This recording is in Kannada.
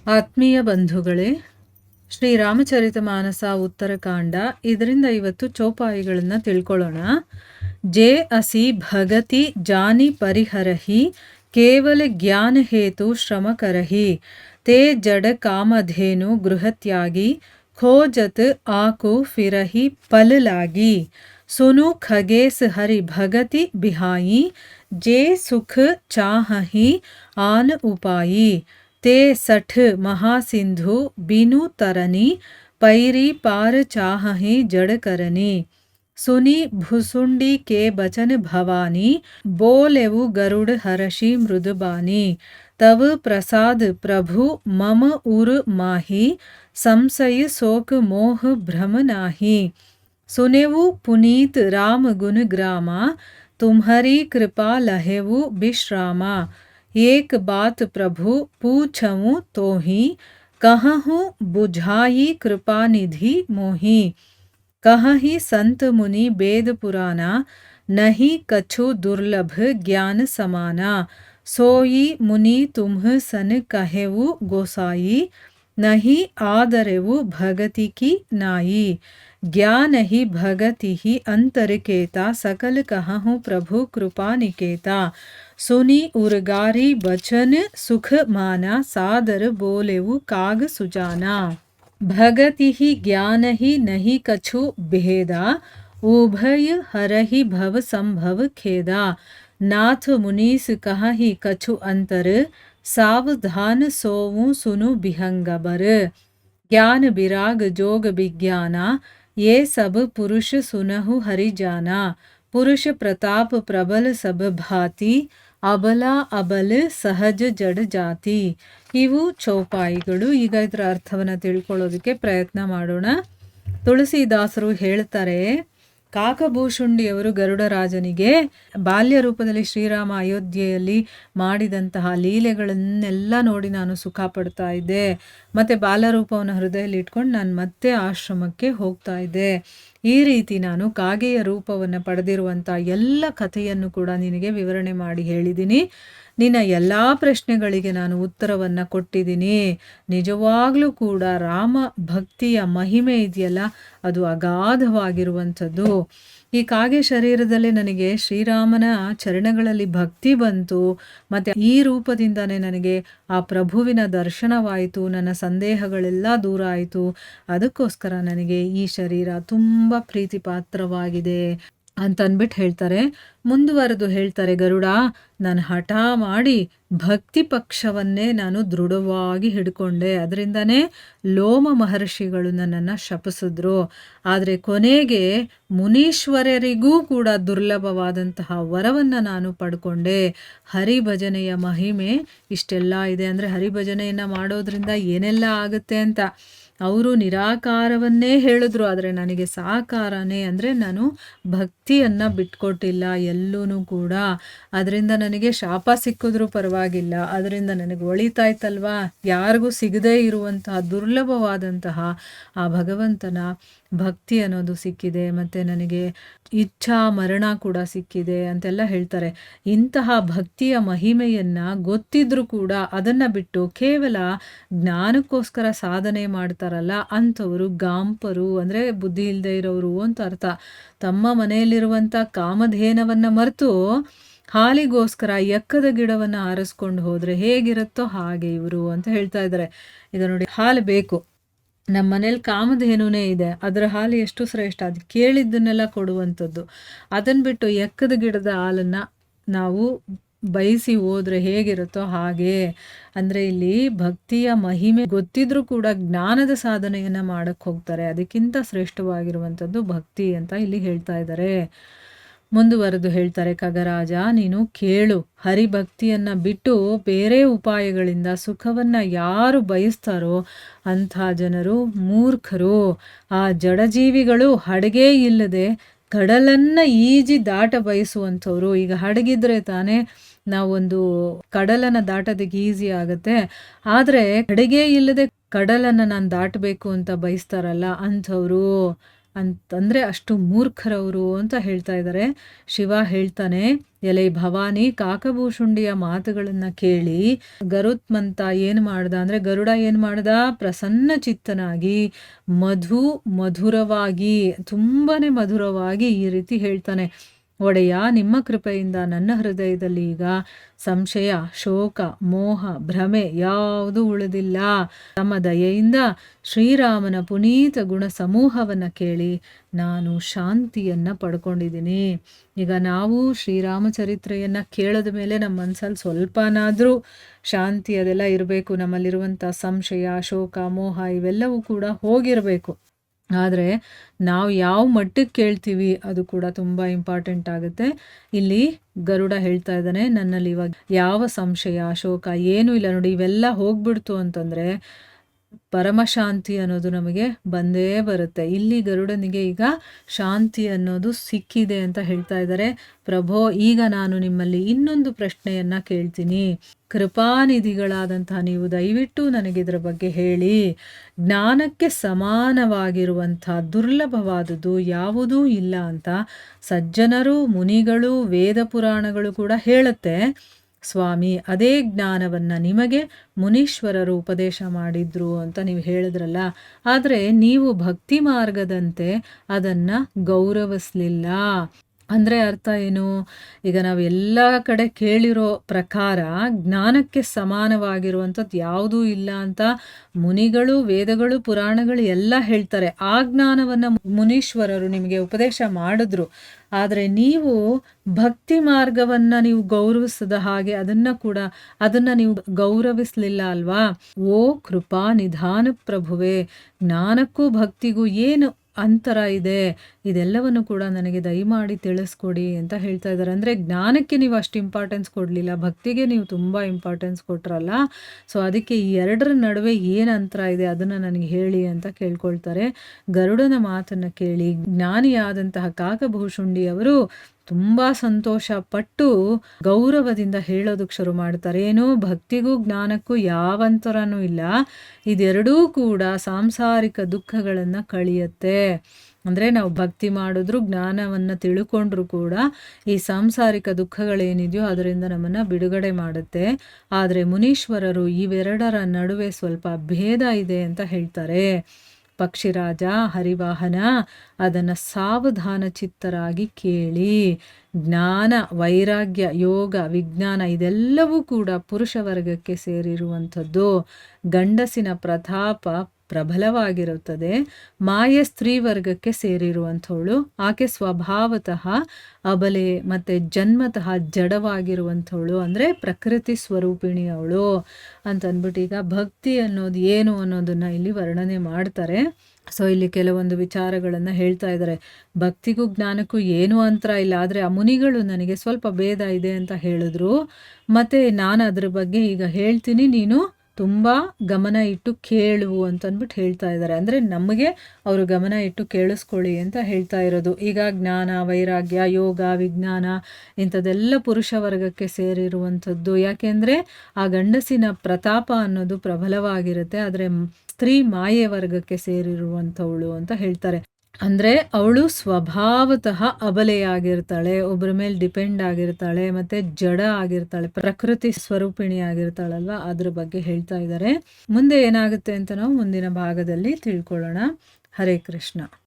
ಆತ್ಮೀಯ ಬಂಧುಗಳೇ, ಶ್ರೀರಾಮಚರಿತ ಮಾನಸ ಉತ್ತರಕಾಂಡ. ಇದರಿಂದ ಇವತ್ತು ಚೌಪಾಯಿಗಳನ್ನು ತಿಳ್ಕೊಳ್ಳೋಣ. ಜೇ ಅಸಿ ಭಗತಿ ಜಾನಿ ಪರಿಹರಹಿ, ಕೇವಲ ಜ್ಞಾನ ಹೇತು ಶ್ರಮ ಕರಹಿ. ತೇ ಜಡ ಕಾಮಧೇನು ಗೃಹತ್ಯಾಗಿ, ಖೋಜತ್ ಆಕು ಫಿರಹಿ ಪಲ್ ಲಾಗಿ. ಸುನು ಖಗೇಸ್ ಹರಿ ಭಗತಿ ಬಿಹಾಯಿ, ಜೇ ಸುಖ ಚಾಹಿ ಆನ್ ಉಪಾಯಿ. ते सठ महासिंधु बिनु तरनी, पैरी पार चाहहि जड़ करनी. सुनी भुसुंडी के बचन भवानी, बोलेवु गरुड़ हरषि मृदबानी. तव प्रसाद प्रभु मम उर माही, संशय शोक मोह भ्रम नाही. सुनेवु पुनीत राम गुण ग्रामा, तुम्हारी कृपा लहेवु विश्रामा. एक बात प्रभु पूछऊँ तोहि, कहूँ बुझाई कृपा निधि मोहि. कहहि संत मुनि वेद पुराना, नहीं कछु दुर्लभ ज्ञान समाना. सोई मुनि तुम्ह सन कहेवु गोसाई, नहीं आदरेवु भगति की नाई. ज्ञान ही भगति ही अंतर केता, सकल कहूँ प्रभु कृपा निकेता. सुनी उर्गारी बचन सुख माना, सादर बोलेवु काग सुजाना. भगति ही ज्ञान ही नहीं कछु भेदा, उभय हरहि भव संभव खेदा. नाथ मुनीस कहहि कछु अंतर, सावधान सोवु सुनु बिहंगबर. ज्ञान विराग जोग विज्ञाना, ये सब पुरुष सुनहु हरि जाना. पुरुष प्रताप प्रबल सब भाति, ಅಬಲ ಅಬಲ ಸಹಜ ಜಡ ಜಾತಿ. ಇವು ಚೌಪಾಯಿಗಳು. ಈಗ ಇದರ ಅರ್ಥವನ್ನು ತಿಳ್ಕೊಳ್ಳೋದಕ್ಕೆ ಪ್ರಯತ್ನ ಮಾಡೋಣ. ತುಳಸಿದಾಸರು ಹೇಳ್ತಾರೆ, ಕಾಕಭೂಷುಂಡಿಯವರು ಗರುಡರಾಜನಿಗೆ ಬಾಲ್ಯ ರೂಪದಲ್ಲಿ ಶ್ರೀರಾಮ ಅಯೋಧ್ಯೆಯಲ್ಲಿ ಮಾಡಿದಂತಹ ಲೀಲೆಗಳನ್ನೆಲ್ಲ ನೋಡಿ ನಾನು ಸುಖ ಪಡ್ತಾ ಇದ್ದೆ, ಮತ್ತು ಬಾಲರೂಪವನ್ನು ಹೃದಯದಲ್ಲಿ ಇಟ್ಕೊಂಡು ನಾನು ಮತ್ತೆ ಆಶ್ರಮಕ್ಕೆ ಹೋಗ್ತಾ ಇದ್ದೆ. ಈ ರೀತಿ ನಾನು ಕಾಗೆಯ ರೂಪವನ್ನು ಪಡೆದಿರುವಂಥ ಎಲ್ಲ ಕಥೆಯನ್ನು ಕೂಡ ನಿನಗೆ ವಿವರಣೆ ಮಾಡಿ ಹೇಳಿದ್ದೀನಿ. ನಿನ್ನ ಎಲ್ಲ ಪ್ರಶ್ನೆಗಳಿಗೆ ನಾನು ಉತ್ತರವನ್ನು ಕೊಟ್ಟಿದ್ದೀನಿ. ನಿಜವಾಗ್ಲೂ ಕೂಡ ರಾಮ ಭಕ್ತಿಯ ಮಹಿಮೆ ಇದೆಯಲ್ಲ, ಅದು ಅಗಾಧವಾಗಿರುವಂಥದ್ದು. ಈ ಕಾಗೆ ಶರೀರದಲ್ಲೇ ನನಗೆ ಶ್ರೀರಾಮನ ಚರಣಗಳಲ್ಲಿ ಭಕ್ತಿ ಬಂತು, ಮತ್ತು ಈ ರೂಪದಿಂದನೇ ನನಗೆ ಆ ಪ್ರಭುವಿನ ದರ್ಶನವಾಯಿತು, ನನ್ನ ಸಂದೇಹಗಳೆಲ್ಲ ದೂರ ಆಯಿತು. ಅದಕ್ಕೋಸ್ಕರ ನನಗೆ ಈ ಶರೀರ ತುಂಬ ಪ್ರೀತಿ ಪಾತ್ರವಾಗಿದೆ ಅಂತ ಅಂದ್ಬಿಟ್ಟು ಹೇಳ್ತಾರೆ. ಮುಂದುವರೆದು ಹೇಳ್ತಾರೆ, ಗರುಡ, ನಾನು ಹಠ ಮಾಡಿ ಭಕ್ತಿ ಪಕ್ಷವನ್ನೇ ನಾನು ದೃಢವಾಗಿ ಹಿಡ್ಕೊಂಡೆ. ಅದರಿಂದನೇ ಲೋಮ ಮಹರ್ಷಿಗಳು ನನ್ನನ್ನು ಶಪಿಸಿದ್ರು. ಆದರೆ ಕೊನೆಗೆ ಮುನೀಶ್ವರರಿಗೂ ಕೂಡ ದುರ್ಲಭವಾದಂತಹ ವರವನ್ನು ನಾನು ಪಡ್ಕೊಂಡೆ. ಹರಿಭಜನೆಯ ಮಹಿಮೆ ಇಷ್ಟೆಲ್ಲ ಇದೆ. ಅಂದರೆ ಹರಿಭಜನೆಯನ್ನು ಮಾಡೋದ್ರಿಂದ ಏನೆಲ್ಲ ಆಗುತ್ತೆ ಅಂತ ಅವರು ನಿರಾಕಾರವನ್ನೇ ಹೇಳಿದ್ರು, ಆದರೆ ನನಗೆ ಸಾಕಾರನೇ. ಅಂದರೆ ನಾನು ಭಕ್ತಿಯನ್ನು ಬಿಟ್ಕೊಟ್ಟಿಲ್ಲ ಎಲ್ಲೂ ಕೂಡ. ಅದರಿಂದ ನನಗೆ ಶಾಪ ಸಿಕ್ಕಿದ್ರೂ ಪರವಾಗಿಲ್ಲ, ಅದರಿಂದ ನನಗೆ ಒಳಿತಾಯ್ತಲ್ವಾ. ಯಾರಿಗೂ ಸಿಗದೇ ಇರುವಂತಹ ದುರ್ಲಭವಾದಂತಹ ಆ ಭಗವಂತನ ಭಕ್ತಿ ಅನ್ನೋದು ಸಿಕ್ಕಿದೆ, ಮತ್ತು ನನಗೆ ಇಚ್ಛಾ ಮರಣ ಕೂಡ ಸಿಕ್ಕಿದೆ ಅಂತೆಲ್ಲ ಹೇಳ್ತಾರೆ. ಇಂತಹ ಭಕ್ತಿಯ ಮಹಿಮೆಯನ್ನು ಗೊತ್ತಿದ್ರೂ ಕೂಡ ಅದನ್ನು ಬಿಟ್ಟು ಕೇವಲ ಜ್ಞಾನಕ್ಕೋಸ್ಕರ ಸಾಧನೆ ಮಾಡ್ತಾರಲ್ಲ ಅಂಥವರು ಗಾಂಪರು, ಅಂದರೆ ಬುದ್ಧಿ ಇಲ್ಲದೆ ಇರೋರು ಅಂತ ಅರ್ಥ. ತಮ್ಮ ಮನೆಯಲ್ಲಿರುವಂಥ ಕಾಮಧೇನವನ್ನು ಮರೆತು ಹಾಲಿಗೋಸ್ಕರ ಎಕ್ಕದ ಗಿಡವನ್ನು ಆರಿಸ್ಕೊಂಡು ಹೋದರೆ ಹೇಗಿರುತ್ತೋ ಹಾಗೆ ಇವರು ಅಂತ ಹೇಳ್ತಾ ಇದ್ದಾರೆ. ಈಗ ನೋಡಿ, ಹಾಲು ಬೇಕು, ನಮ್ಮ ಮನೇಲಿ ಕಾಮಧೇನುನೇ ಇದೆ, ಅದರ ಹಾಲು ಎಷ್ಟು ಶ್ರೇಷ್ಠ, ಅದು ಕೇಳಿದ್ದನ್ನೆಲ್ಲ ಕೊಡುವಂಥದ್ದು. ಅದನ್ನು ಬಿಟ್ಟು ಎಕ್ಕದ ಗಿಡದ ಹಾಲನ್ನು ನಾವು ಬಯಸಿ ಹೋದರೆ ಹೇಗಿರುತ್ತೋ ಹಾಗೆ. ಅಂದರೆ ಇಲ್ಲಿ ಭಕ್ತಿಯ ಮಹಿಮೆ ಗೊತ್ತಿದ್ರೂ ಕೂಡ ಜ್ಞಾನದ ಸಾಧನೆಯನ್ನು ಮಾಡೋಕ್ಕೆ ಹೋಗ್ತಾರೆ. ಅದಕ್ಕಿಂತ ಶ್ರೇಷ್ಠವಾಗಿರುವಂಥದ್ದು ಭಕ್ತಿ ಅಂತ ಇಲ್ಲಿ ಹೇಳ್ತಾ ಇದ್ದಾರೆ. ಮುಂದುವರೆದು ಹೇಳ್ತಾರೆ, ಖಗರಾಜ, ನೀನು ಕೇಳು. ಹರಿಭಕ್ತಿಯನ್ನು ಬಿಟ್ಟು ಬೇರೆ ಉಪಾಯಗಳಿಂದ ಸುಖವನ್ನು ಯಾರು ಬಯಸ್ತಾರೋ ಅಂಥ ಜನರು ಮೂರ್ಖರು. ಆ ಜಡಜೀವಿಗಳು ಹಡಗೇ ಇಲ್ಲದೆ ಕಡಲನ್ನು ಈಜಿ ದಾಟ ಬಯಸುವಂಥವ್ರು. ಈಗ ಹಡಗಿದ್ರೆ ತಾನೇ ನಾವೊಂದು ಕಡಲನ್ನು ದಾಟೋದಕ್ಕೆ ಈಸಿ ಆಗುತ್ತೆ, ಆದರೆ ಹಡಗೇ ಇಲ್ಲದೆ ಕಡಲನ್ನು ನಾನು ದಾಟಬೇಕು ಅಂತ ಬಯಸ್ತಾರಲ್ಲ ಅಂಥವ್ರು. ಅಂತಂದರೆ ಅಷ್ಟು ಮೂರ್ಖರವರು ಅಂತ ಹೇಳ್ತಾ ಇದ್ದಾರೆ. ಶಿವ ಹೇಳ್ತಾನೆ, ಎಲೈ ಭವಾನಿ, ಕಾಕಭೂಷುಂಡಿಯ ಮಾತುಗಳನ್ನು ಕೇಳಿ ಗರುತ್ಮಂತ ಏನು ಮಾಡ್ದ ಅಂದರೆ, ಗರುಡ ಏನು ಮಾಡ್ದ, ಪ್ರಸನ್ನ ಚಿತ್ತನಾಗಿ ಮಧುರವಾಗಿ, ತುಂಬಾ ಮಧುರವಾಗಿ ಈ ರೀತಿ ಹೇಳ್ತಾನೆ, ಒಡೆಯ ನಿಮ್ಮ ಕೃಪೆಯಿಂದ ನನ್ನ ಹೃದಯದಲ್ಲಿ ಈಗ ಸಂಶಯ, ಶೋಕ, ಮೋಹ, ಭ್ರಮೆ ಯಾವುದೂ ಉಳಿದಿಲ್ಲ. ತಮ್ಮ ದಯೆಯಿಂದ ಶ್ರೀರಾಮನ ಪುನೀತ ಗುಣ ಸಮೂಹವನ್ನು ಕೇಳಿ ನಾನು ಶಾಂತಿಯನ್ನು ಪಡ್ಕೊಂಡಿದ್ದೀನಿ. ಈಗ ನಾವು ಶ್ರೀರಾಮಚರಿತ್ರೆಯನ್ನು ಕೇಳಿದ ಮೇಲೆ ನಮ್ಮ ಮನಸ್ಸಲ್ಲಿ ಸ್ವಲ್ಪನಾದರೂ ಶಾಂತಿ ಅದೆಲ್ಲ ಇರಬೇಕು. ನಮ್ಮಲ್ಲಿರುವಂಥ ಸಂಶಯ, ಶೋಕ, ಮೋಹ ಇವೆಲ್ಲವೂ ಕೂಡ ಹೋಗಿರಬೇಕು. ಆದರೆ ನಾವು ಯಾವ ಮಟ್ಟಕ್ಕೆ ಕೇಳ್ತೀವಿ ಅದು ಕೂಡ ತುಂಬ ಇಂಪಾರ್ಟೆಂಟ್ ಆಗುತ್ತೆ. ಇಲ್ಲಿ ಗರುಡ ಹೇಳ್ತಾ ಇದ್ದಾನೆ, ನನ್ನಲ್ಲಿ ಇವಾಗ ಯಾವ ಸಂಶಯ, ಶೋಕ ಏನೂ ಇಲ್ಲ ನೋಡಿ, ಇವೆಲ್ಲ ಹೋಗ್ಬಿಡ್ತು ಅಂತಂದರೆ ಪರಮಶಾಂತಿ ಅನ್ನೋದು ನಮಗೆ ಬಂದೇ ಬರುತ್ತೆ. ಇಲ್ಲಿ ಗರುಡನಿಗೆ ಈಗ ಶಾಂತಿ ಅನ್ನೋದು ಸಿಕ್ಕಿದೆ ಅಂತ ಹೇಳ್ತಾ ಇದ್ದಾರೆ. ಪ್ರಭೋ, ಈಗ ನಾನು ನಿಮ್ಮಲ್ಲಿ ಇನ್ನೊಂದು ಪ್ರಶ್ನೆಯನ್ನು ಕೇಳ್ತೀನಿ. ಕೃಪಾನಿಧಿಗಳಾದಂತಹ ನೀವು ದಯವಿಟ್ಟು ನನಗಿದ್ರ ಬಗ್ಗೆ ಹೇಳಿ. ಜ್ಞಾನಕ್ಕೆ ಸಮಾನವಾಗಿರುವಂಥ ದುರ್ಲಭವಾದುದು ಯಾವುದೂ ಇಲ್ಲ ಅಂತ ಸಜ್ಜನರು, ಮುನಿಗಳು, ವೇದ ಪುರಾಣಗಳು ಕೂಡ ಹೇಳುತ್ತೆ. ಸ್ವಾಮಿ, ಅದೇ ಜ್ಞಾನವನ್ನು ನಿಮಗೆ ಮುನೀಶ್ವರರು ಉಪದೇಶ ಮಾಡಿದ್ರು ಅಂತ ನೀವು ಹೇಳಿದ್ರಲ್ಲ, ಆದರೆ ನೀವು ಭಕ್ತಿ ಮಾರ್ಗದಂತೆ ಅದನ್ನು ಗೌರವಿಸಲಿಲ್ಲ. ಅಂದರೆ ಅರ್ಥ ಏನು? ಈಗ ನಾವು ಎಲ್ಲ ಕಡೆ ಕೇಳಿರೋ ಪ್ರಕಾರ ಜ್ಞಾನಕ್ಕೆ ಸಮಾನವಾಗಿರುವಂಥದ್ದು ಯಾವುದೂ ಇಲ್ಲ ಅಂತ ಮುನಿಗಳು, ವೇದಗಳು, ಪುರಾಣಗಳು ಎಲ್ಲ ಹೇಳ್ತಾರೆ. ಆ ಜ್ಞಾನವನ್ನು ಮುನೀಶ್ವರರು ನಿಮಗೆ ಉಪದೇಶ ಮಾಡಿದ್ರು. ಆದರೆ ನೀವು ಭಕ್ತಿ ಮಾರ್ಗವನ್ನು ನೀವು ಗೌರವಿಸದ ಹಾಗೆ ಅದನ್ನು ನೀವು ಗೌರವಿಸಲಿಲ್ಲ ಅಲ್ವಾ? ಓ ಕೃಪಾ ನಿಧಾನ ಪ್ರಭುವೇ, ಜ್ಞಾನಕ್ಕೂ ಭಕ್ತಿಗೂ ಏನು ಅಂತರ ಇದೆ, ಇದೆಲ್ಲವನ್ನು ಕೂಡ ನನಗೆ ದಯಮಾಡಿ ತಿಳಿಸ್ಕೊಡಿ ಅಂತ ಹೇಳ್ತಾ ಇದ್ದಾರೆ. ಅಂದರೆ ಜ್ಞಾನಕ್ಕೆ ನೀವು ಅಷ್ಟು ಇಂಪಾರ್ಟೆನ್ಸ್ ಕೊಡಲಿಲ್ಲ, ಭಕ್ತಿಗೆ ನೀವು ತುಂಬ ಇಂಪಾರ್ಟೆನ್ಸ್ ಕೊಟ್ರಲ್ಲ. ಸೊ ಅದಕ್ಕೆ ಈ ಎರಡರ ನಡುವೆ ಏನು ಅಂತರ ಇದೆ ಅದನ್ನು ನನಗೆ ಹೇಳಿ ಅಂತ ಕೇಳ್ಕೊಳ್ತಾರೆ. ಗರುಡನ ಮಾತನ್ನು ಕೇಳಿ ಜ್ಞಾನಿಯಾದಂತಹ ಕಾಕಭೂಷುಂಡಿಯವರು ತುಂಬ ಸಂತೋಷ ಪಟ್ಟು ಗೌರವದಿಂದ ಹೇಳೋದಕ್ಕೆ ಶುರು ಮಾಡ್ತಾರೆ. ಏನು, ಭಕ್ತಿಗೂ ಜ್ಞಾನಕ್ಕೂ ಯಾವ ಅಂತರನೂ ಇಲ್ಲ, ಇದೆರಡೂ ಕೂಡ ಸಾಂಸಾರಿಕ ದುಃಖಗಳನ್ನು ಕಳೆಯುತ್ತೆ. ಅಂದರೆ ನಾವು ಭಕ್ತಿ ಮಾಡಿದ್ರು, ಜ್ಞಾನವನ್ನು ತಿಳ್ಕೊಂಡ್ರೂ ಕೂಡ ಈ ಸಾಂಸಾರಿಕ ದುಃಖಗಳೇನಿದೆಯೋ ಅದರಿಂದ ನಮ್ಮನ್ನು ಬಿಡುಗಡೆ ಮಾಡುತ್ತೆ. ಆದರೆ ಮುನೀಶ್ವರರು ಇವೆರಡರ ನಡುವೆ ಸ್ವಲ್ಪ ಭೇದ ಇದೆ ಅಂತ ಹೇಳ್ತಾರೆ. ಪಕ್ಷಿರಾಜ, ಹರಿವಾಹನ, ಅದನ್ನು ಸಾವಧಾನ ಚಿತ್ತರಾಗಿ ಕೇಳಿ. ಜ್ಞಾನ, ವೈರಾಗ್ಯ, ಯೋಗ, ವಿಜ್ಞಾನ ಇದೆಲ್ಲವೂ ಕೂಡ ಪುರುಷ ವರ್ಗಕ್ಕೆ ಸೇರಿರುವಂಥದ್ದು. ಗಂಡಸಿನ ಪ್ರತಾಪ ಪ್ರಬಲವಾಗಿರುತ್ತದೆ. ಮಾಯೆ ಸ್ತ್ರೀ ವರ್ಗಕ್ಕೆ ಸೇರಿರುವಂಥವಳು. ಆಕೆ ಸ್ವಭಾವತಃ ಅಬಲೆ ಮತ್ತು ಜನ್ಮತಃ ಜಡವಾಗಿರುವಂಥವಳು, ಅಂದರೆ ಪ್ರಕೃತಿ ಸ್ವರೂಪಿಣಿ ಅವಳು ಅಂತಂದ್ಬಿಟ್ಟು ಈಗ ಭಕ್ತಿ ಅನ್ನೋದು ಏನು ಅನ್ನೋದನ್ನು ಇಲ್ಲಿ ವರ್ಣನೆ ಮಾಡ್ತಾರೆ. ಸೊ ಇಲ್ಲಿ ಕೆಲವೊಂದು ವಿಚಾರಗಳನ್ನು ಹೇಳ್ತಾ ಇದ್ದಾರೆ. ಭಕ್ತಿಗೂ ಜ್ಞಾನಕ್ಕೂ ಏನೂ ಅಂತರ ಇಲ್ಲ, ಆದರೆ ಆ ಮುನಿಗಳು ನನಗೆ ಸ್ವಲ್ಪ ಭೇದ ಇದೆ ಅಂತ ಹೇಳಿದ್ರು. ಮತ್ತು ನಾನು ಅದ್ರ ಬಗ್ಗೆ ಈಗ ಹೇಳ್ತೀನಿ, ನೀನು ತುಂಬ ಗಮನ ಇಟ್ಟು ಕೇಳು ಅಂತಂದ್ಬಿಟ್ಟು ಹೇಳ್ತಾ ಇದ್ದಾರೆ. ಅಂದರೆ ನಮಗೆ ಅವರು ಗಮನ ಇಟ್ಟು ಕೇಳಿಸ್ಕೊಳ್ಳಿ ಅಂತ ಹೇಳ್ತಾ ಇರೋದು. ಈಗ ಜ್ಞಾನ, ವೈರಾಗ್ಯ, ಯೋಗ, ವಿಜ್ಞಾನ ಇಂಥದ್ದೆಲ್ಲ ಪುರುಷ ವರ್ಗಕ್ಕೆ ಸೇರಿರುವಂಥದ್ದು. ಯಾಕೆಂದರೆ ಆ ಗಂಡಸಿನ ಪ್ರತಾಪ ಅನ್ನೋದು ಪ್ರಬಲವಾಗಿರುತ್ತೆ, ಆದರೆ ಸ್ತ್ರೀ ಮಾಯೆ ವರ್ಗಕ್ಕೆ ಸೇರಿರುವಂಥವಳು ಅಂತ ಹೇಳ್ತಾರೆ. ಅಂದರೆ ಅವಳು ಸ್ವಭಾವತಃ ಅಬಲೆಯಾಗಿರ್ತಾಳೆ, ಒಬ್ಬರ ಮೇಲೆ ಡಿಪೆಂಡ್ ಆಗಿರ್ತಾಳೆ, ಮತ್ತು ಜಡ ಆಗಿರ್ತಾಳೆ, ಪ್ರಕೃತಿ ಸ್ವರೂಪಿಣಿ ಆಗಿರ್ತಾಳಲ್ವ, ಅದ್ರ ಬಗ್ಗೆ ಹೇಳ್ತಾ ಇದ್ದಾರೆ. ಮುಂದೆ ಏನಾಗುತ್ತೆ ಅಂತ ನಾವು ಮುಂದಿನ ಭಾಗದಲ್ಲಿ ತಿಳ್ಕೊಳ್ಳೋಣ. ಹರೇ ಕೃಷ್ಣ.